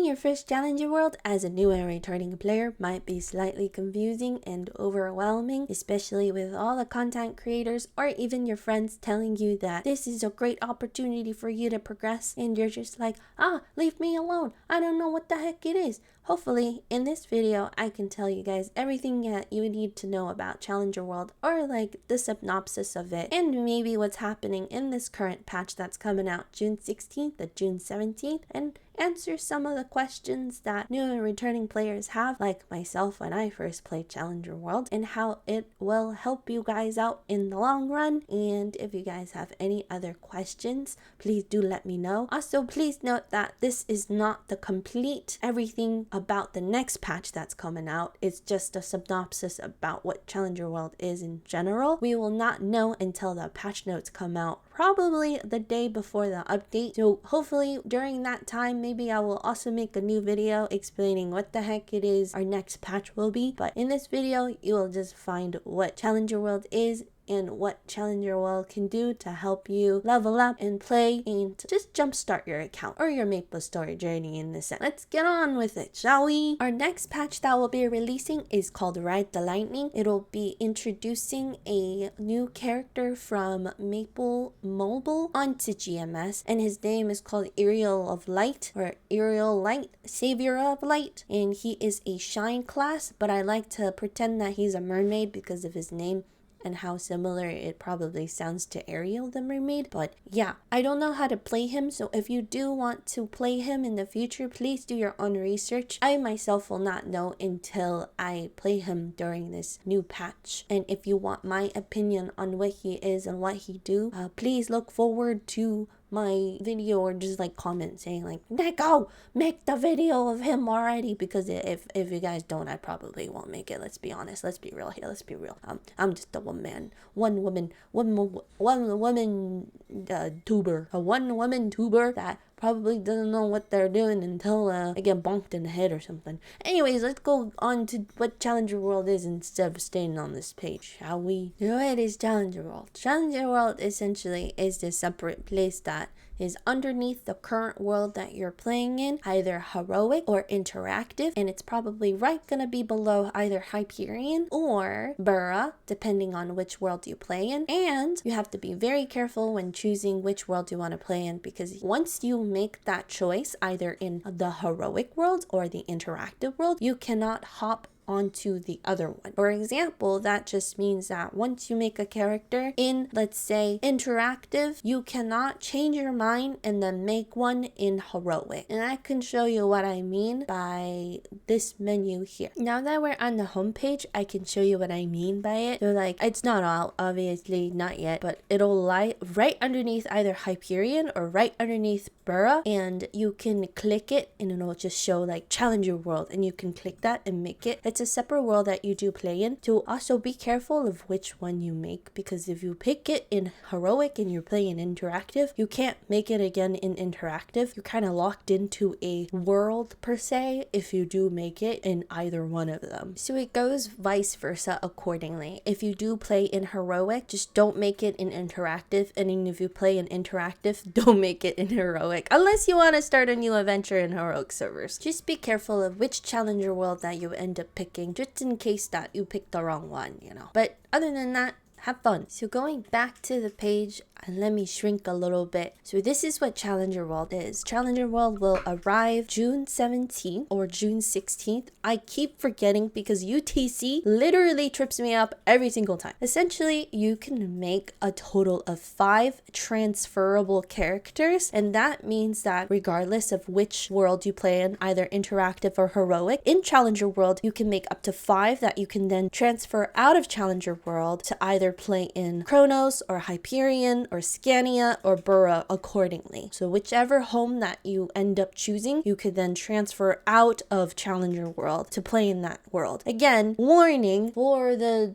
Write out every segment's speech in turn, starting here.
your first Challenger World as a new and returning player might be slightly confusing and overwhelming, especially with all the content creators or even your friends telling you that this is a great opportunity for you to progress, and you're just like, leave me alone, I don't know what the heck it is. Hopefully, in this video, I can tell you guys everything that you need to know about Challenger World, or like the synopsis of it, and maybe what's happening in this current patch that's coming out June 16th to June 17th, and answer some of the questions that new and returning players have, like myself when I first played Challenger World, and how it will help you guys out in the long run. And if you guys have any other questions, please do let me know. Also, please note that this is not the complete everything about the next patch that's coming out. It's just a synopsis about what Challenger World is in general. We will not know until the patch notes come out, probably the day before the update. So hopefully during that time, maybe I will also make a new video explaining what the heck it is our next patch will be. But in this video, you will just find what Challenger World is and what Challenger World can do to help you level up and play and just jumpstart your account or your MapleStory journey in this sense. Let's get on with it, shall we? Our next patch that we'll be releasing is called Ride the Lightning. It'll be introducing a new character from Maple Mobile onto GMS, and his name is called Aerial of Light, or Aerial Light, Savior of Light, and he is a Shine class, but I like to pretend that he's a mermaid because of his name and how similar it probably sounds to Ariel the mermaid. But yeah, I don't know how to play him, so if you do want to play him in the future, please do your own research. I myself will not know until I play him during this new patch. And if you want my opinion on what he is and what he do, please look forward to my video, or just like comment saying like, Neko, make the video of him already, because if you guys don't, I probably won't make it. Let's be honest, let's be real here, let's be real. I'm just a one woman tuber that probably doesn't know what they're doing until I get bonked in the head or something. Anyways, let's go on to what Challenger World is instead of staying on this page, shall we? What is Challenger World? Challenger World essentially is this separate place that is underneath the current world that you're playing in, either heroic or interactive, and it's probably gonna be below either Hyperion or Bera, depending on which world you play in. And you have to be very careful when choosing which world you want to play in, because once you make that choice, either in the heroic world or the interactive world, you cannot hop onto the other one. For example, that just means that once you make a character in, let's say, interactive, you cannot change your mind and then make one in heroic. And I can show you what I mean by this menu here. Now that we're on the home page, I can show you what I mean by it. So like, it's not out, obviously not yet, but it'll lie right underneath either Hyperion or right underneath Bera, and you can click it and it'll just show like Challenger World, and you can click that and make it. It's a separate world that you do play in. So also be careful of which one you make, because if you pick it in heroic and you're playing interactive, you can't make it again in interactive. You're kind of locked into a world per se if you do make it in either one of them. So it goes vice versa accordingly. If you do play in heroic, just don't make it in interactive, and then if you play in interactive, don't make it in heroic, unless you want to start a new adventure in heroic servers. Just be careful of which Challenger World that you end up picking, just in case that you picked the wrong one, you know. But other than that, have fun. So going back to the page, and let me shrink a little bit. So this is what Challenger World is. Challenger World will arrive June 17th or June 16th. I keep forgetting because UTC literally trips me up every single time. Essentially, you can make a total of 5 transferable characters, and that means that regardless of which world you play in, either interactive or heroic, in Challenger World, you can make up to 5 that you can then transfer out of Challenger World to either play in Kronos or Hyperion or Scania or Bera accordingly. So whichever home that you end up choosing, you could then transfer out of Challenger World to play in that world. Again, warning for the,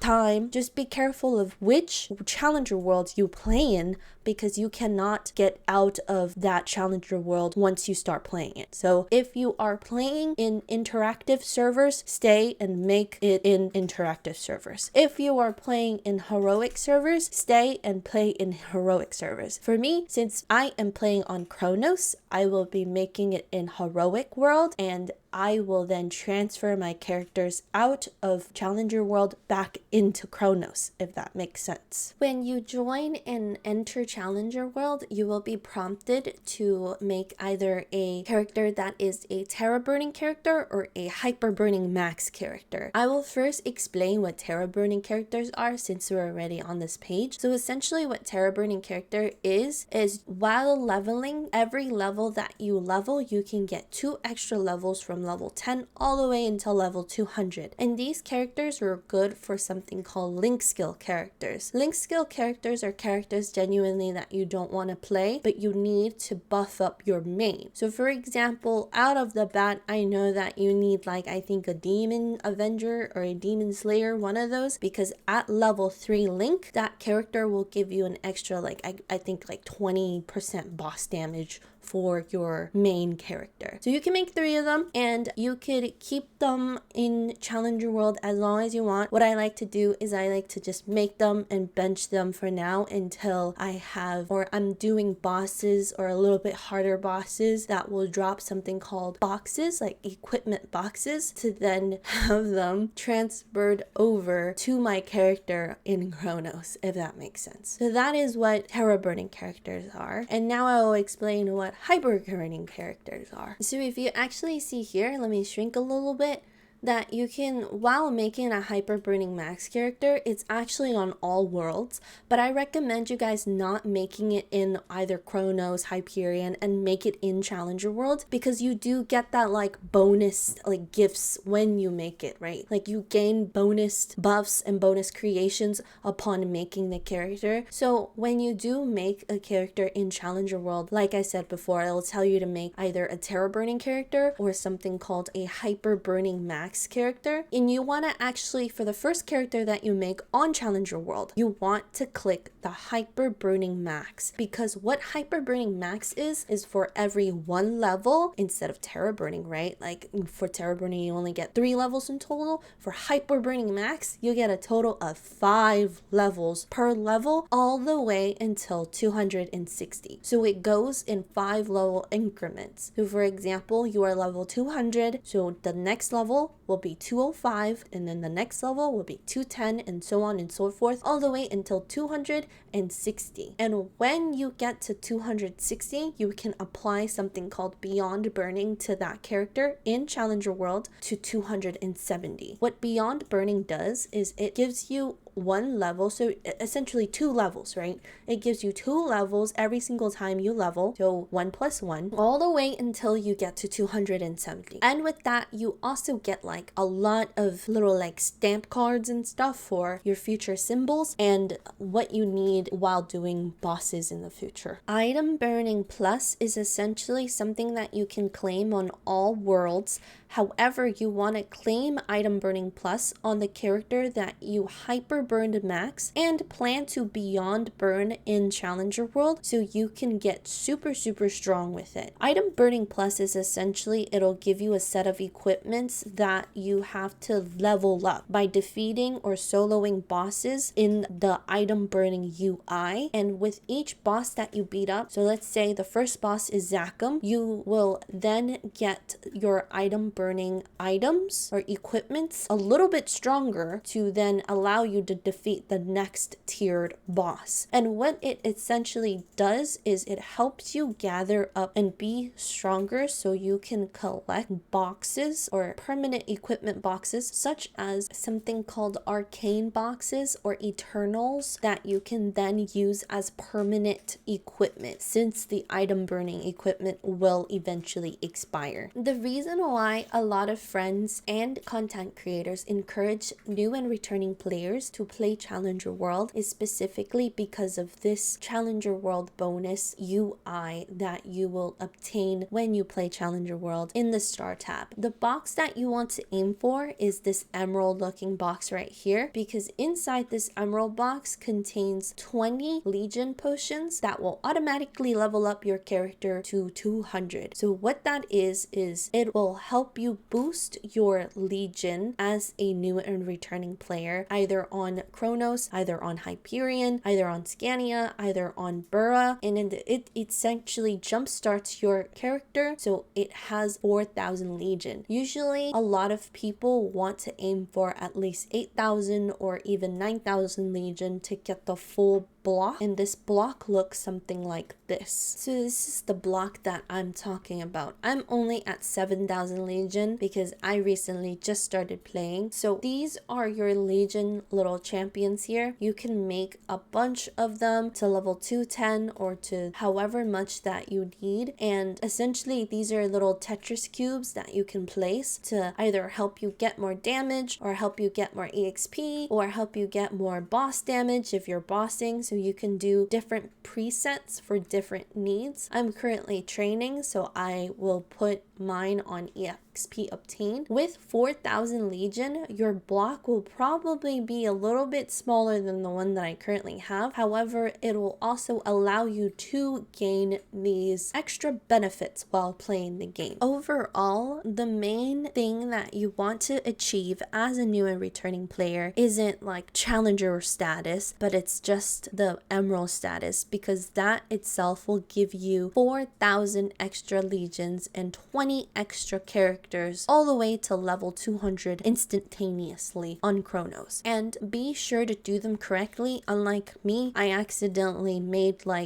time, just be careful of which Challenger World you play in, because you cannot get out of that Challenger World once you start playing it. So if you are playing in interactive servers, stay and make it in interactive servers. If you are playing in heroic servers, stay and and play in heroic servers. For me, since I am playing on Kronos, I will be making it in heroic world, and I will then transfer my characters out of Challenger World back into Kronos, if that makes sense. When you join and enter Challenger World, you will be prompted to make either a character that is a Tera burning character or a Hyperburning Max character. I will first explain what Tera burning characters are since we're already on this page. So essentially what Tera burning character is while leveling, every level that you level, you can get 2 extra levels from level 10 all the way until level 200. And these characters are good for something called link skill characters. Link skill characters are characters genuinely that you don't want to play, but you need to buff up your main. So for example, out of the bat, I know that you need I think a demon avenger or a demon slayer, one of those, because at level 3 link, that character will give you an extra I think 20% boss damage for your main character. So you can make 3 of them and you could keep them in Challenger World as long as you want. What I like to do is I like to just make them and bench them for now until I'm doing bosses or a little bit harder bosses that will drop something called boxes, like equipment boxes, to then have them transferred over to my character in Kronos, if that makes sense. So that is what Tera burning characters are. And now I will explain what Hyperburning characters are. So if you actually see here, let me shrink a little bit, that you can, while making a Hyperburning Max character, it's actually on all worlds, but I recommend you guys not making it in either Kronos, Hyperion, and make it in Challenger World, because you do get that bonus gifts when you make it, right? You gain bonus buffs and bonus creations upon making the character. So when you do make a character in Challenger World, like I said before, it'll tell you to make either a Tera burning character or something called a Hyperburning Max character. And you want to actually, for the first character that you make on Challenger World, you want to click the Hyperburning Max, because what Hyperburning Max is for every 1 level instead of Tera burning, right? For Tera burning you only get 3 levels in total. For Hyperburning Max you get a total of 5 levels per level all the way until 260. So it goes in 5 level increments. So for example, you are level 200, so the next level will be 205, and then the next level will be 210, and so on and so forth, all the way until 260. And when you get to 260, you can apply something called Beyond Burning to that character in Challenger World to 270. What Beyond Burning does is it gives you 1 level, so essentially 2 levels, right? It gives you 2 levels every single time you level, so 1 plus 1, all the way until you get to 270. And with that, you also get a lot of little stamp cards and stuff for your future symbols and what you need while doing bosses in the future. Item Burning Plus is essentially something that you can claim on all worlds. However, you want to claim Item Burning Plus on the character that you Hyperburned Max and plan to Beyond Burn in Challenger World, so you can get super strong with it. Item Burning Plus is essentially, it'll give you a set of equipments that you have to level up by defeating or soloing bosses in the Item Burning UI. And with each boss that you beat up, so let's say the first boss is Zakum, you will then get your Item Burning items or equipments a little bit stronger to then allow you to defeat the next tiered boss. And what it essentially does is it helps you gather up and be stronger so you can collect boxes or permanent equipment boxes, such as something called arcane boxes or eternals that you can then use as permanent equipment, since the Item Burning equipment will eventually expire. The reason why a lot of friends and content creators encourage new and returning players to play Challenger World is specifically because of this Challenger World bonus UI that you will obtain when you play Challenger World in the Star tab. The box that you want to aim for is this emerald looking box right here, because inside this emerald box contains 20 Legion potions that will automatically level up your character to 200. So what that is it will help you boost your Legion as a new and returning player, either on Kronos, either on Hyperion, either on Scania, either on Bera, and it essentially jumpstarts your character so it has 4,000 Legion. Usually a lot of people want to aim for at least 8,000 or even 9,000 Legion to get the full block, and this block looks something like this. So this is the block that I'm talking about. I'm only at 7,000 Legion because I recently just started playing. So these are your Legion little champions here. You can make a bunch of them to level 210 or to however much that you need, and essentially these are little Tetris cubes that you can place to either help you get more damage or help you get more EXP or help you get more boss damage if you're bossing. So you can do different presets for different needs. I'm currently training, so I will put mine on EXP obtained. With 4,000 Legion, your block will probably be a little bit smaller than the one that I currently have. However, it will also allow you to gain these extra benefits while playing the game. Overall, the main thing that you want to achieve as a new and returning player isn't like challenger status, but it's just the emerald status, because that itself will give you 4,000 extra legions and 20 extra characters all the way to level 200 instantaneously on Kronos. And be sure to do them correctly. Unlike me, I accidentally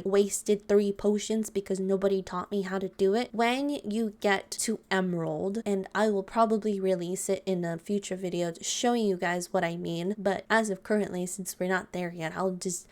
wasted 3 potions because nobody taught me how to do it. When you get to emerald, and I will probably release it in a future video showing you guys what I mean, but as of currently, since we're not there yet, I'll just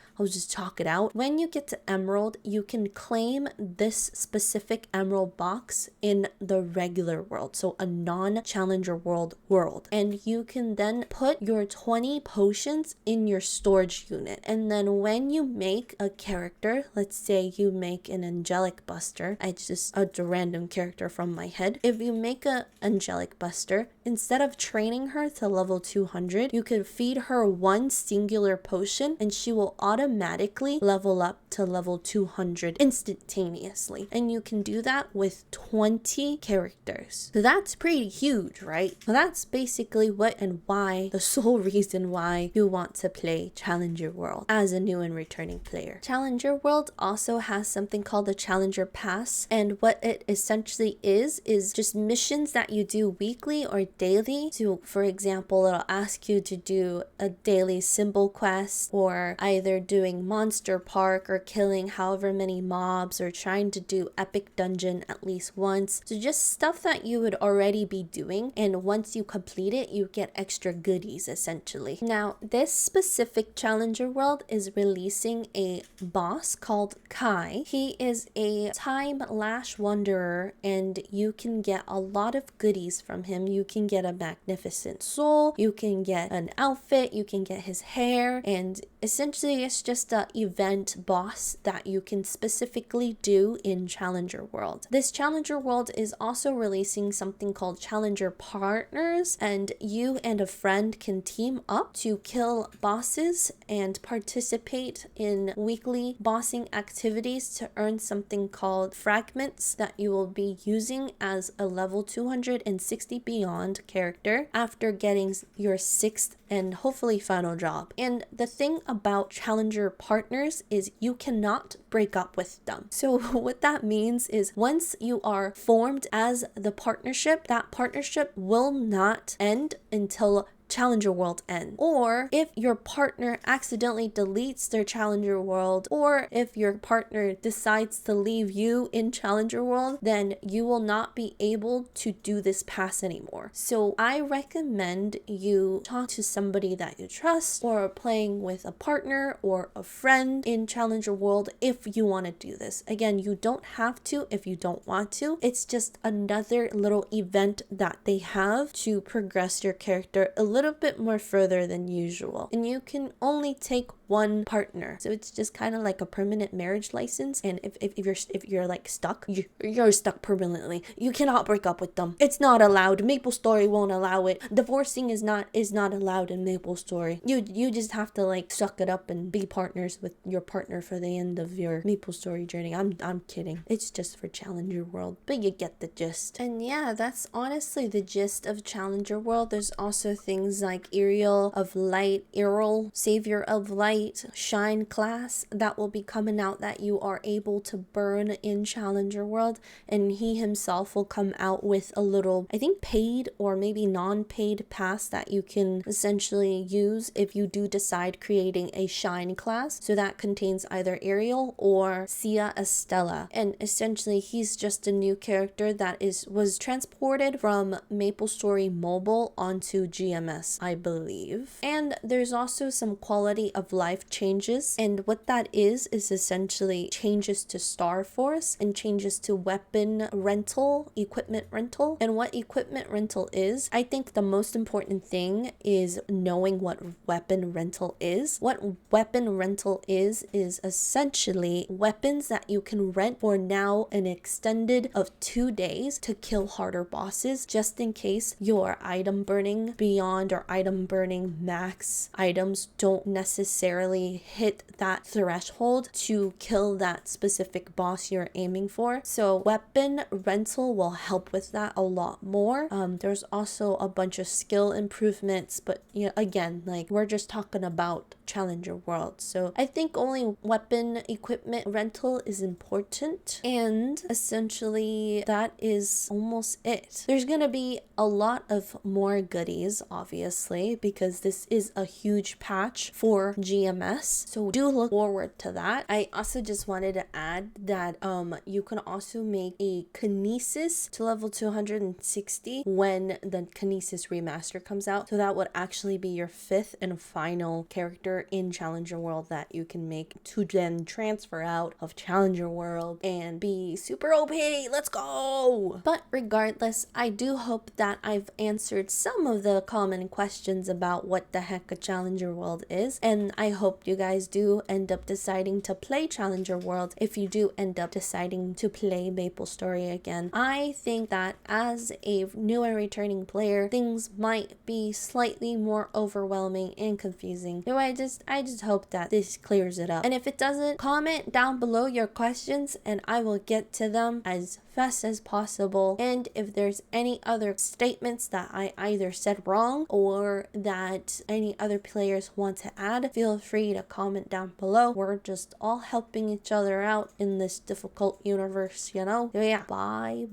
talk it out. When you get to emerald, you can claim this specific emerald box in the regular world, so a non-challenger world, and you can then put your 20 potions in your storage unit. And then when you make a character, let's say you make an angelic buster, I just a random character from my head. If you make a angelic buster, instead of training her to level 200, you could feed her one singular potion and she will automatically level up to level 200 instantaneously. And you can do that with 20 characters. So that's pretty huge, right? Well, that's basically what and why, the sole reason why you want to play Challenger World as a new and returning player. Challenger World also has something called the Challenger Pass, and what it essentially is just missions that you do weekly or daily. So for example, it'll ask you to do a daily symbol quest, or either doing Monster Park, or killing however many mobs, or trying to do epic dungeon at least once. So just stuff that you would already be doing, and once you complete it, you get extra goodies essentially. Now, this specific Challenger World is releasing a boss called Kai. He is a time lash wanderer, and you can get a lot of goodies from him. You can get a magnificent soul, you can get an outfit, you can get his hair, and essentially it's just an event boss that you can specifically do in Challenger World. This Challenger World is also releasing something called Challenger Partners, and you and a friend can team up to kill bosses and participate in weekly bossing activities to earn something called fragments that you will be using as a level 260 beyond character after getting your 6th and hopefully final job. And the thing about Challenger Partners is you cannot break up with them. So what that means is once you are formed as the partnership, that partnership will not end until Challenger World end. Or if your partner accidentally deletes their Challenger World, or if your partner decides to leave you in Challenger World, then you will not be able to do this pass anymore. So I recommend you talk to somebody that you trust, or playing with a partner or a friend in Challenger World if you want to do this. Again, you don't have to if you don't want to. It's just another little event that they have to progress your character a little bit more further than usual. And you can only take one partner. So it's just kind of like a permanent marriage license. And if you're like stuck, you're stuck permanently. You cannot break up with them. It's not allowed. MapleStory won't allow it. Divorcing is not allowed in MapleStory. You just have to like suck it up and be partners with your partner for the end of your MapleStory journey. I'm kidding. It's just for Challenger World, but you get the gist. And yeah, that's honestly the gist of Challenger World. There's also things like Ariel of Light, Errol, Savior of Light, Shine class that will be coming out that you are able to burn in Challenger World, and he himself will come out with a little, I think, paid or maybe non-paid pass that you can essentially use if you do decide creating a Shine class. So that contains either Ariel or Sia Estella, and essentially he's just a new character that was transported from MapleStory Mobile onto GMS, I believe. And there's also some quality of life changes, and what that is essentially changes to Star Force and changes to weapon rental, equipment rental. And what equipment rental is, I think the most important thing is knowing what weapon rental is. What weapon rental is essentially weapons that you can rent for now an extended of 2 days to kill harder bosses, just in case your item burning beyond or item burning max items don't necessarily hit that threshold to kill that specific boss you're aiming for. So weapon rental will help with that a lot more. There's also a bunch of skill improvements, but you know, again, like we're just talking about Challenger World. So I think only weapon equipment rental is important, and essentially that is almost it. There's gonna be a lot of more goodies, obviously, because this is a huge patch for GMS, so do look forward to that. I also just wanted to add that you can also make a Kinesis to level 260 when the Kinesis remaster comes out, so that would actually be your 5th and final character in Challenger World that you can make to then transfer out of Challenger World and be super OP. Let's go! But regardless, I do hope that I've answered some of the common questions about what the heck a Challenger World is, and I hope you guys do end up deciding to play Challenger World if you do end up deciding to play MapleStory again. I think that as a new and returning player, things might be slightly more overwhelming and confusing. So I just hope that this clears it up. And if it doesn't, comment down below your questions and I will get to them as fast as possible. And if there's any other statements that I either said wrong or that any other players want to add, feel free to comment down below. We're just all helping each other out in this difficult universe, you know? So yeah, bye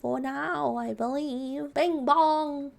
for now, I believe. Bing bong!